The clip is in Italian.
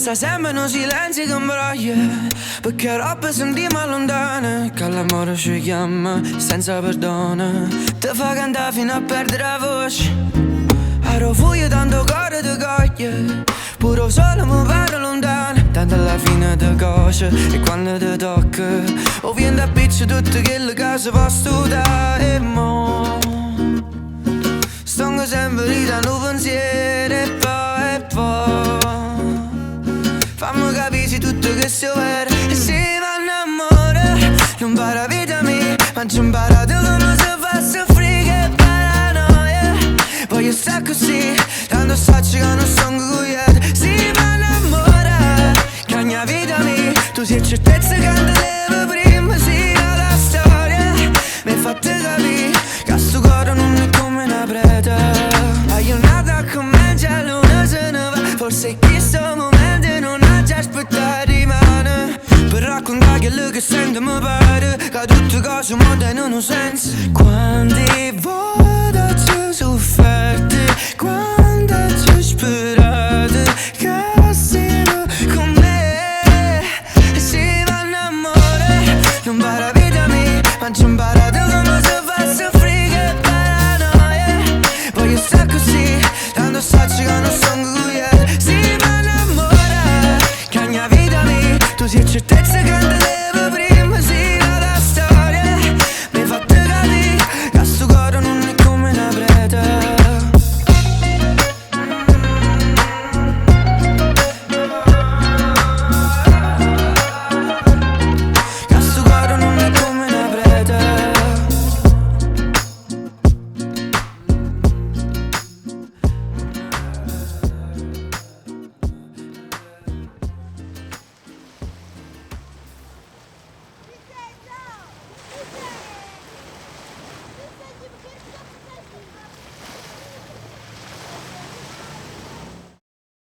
sta sempre in un silenzio che imbroglia, perché roba sentiamo lontane, che l'amore ci chiama senza perdono. Ti fa cantare fino a perdere la voce, ero fuori tanto cuore ti coglie, pure solo mi pare lontano, tanto alla fine ti coce. E quando ti tocca o viene a piccio tutto quello che si può studiare. E mo sto sempre ridando pensiero e poi fammi capire se tutto che si vede. E se va innamora non para vita mia, ma ci imparato come si fa a soffrire, che paranoia. Voglio stare così, tanto sacci che non sono cugliato. Si va innamora che ogni vita mia, tu sei certezza che non leva prima. Sì, la storia mi ha fatto capire che sto cuore non è come una preta. Hai un'altra come già l'una se ne va, forse questo momento non ha già aspettato rimane, per raccontare quello che sento mi pare che tutte cose montano in un senso. Quante volte ci sofferte, quante ci sperate che siano con me. E si va innamorare non para vita mia, ma ci imparato come si fa a soffrire, che paranoia. Voglio stare così, tanto sacci che non sono cugliato. Si va innamorare che ogni vita mia, tu sei certezza che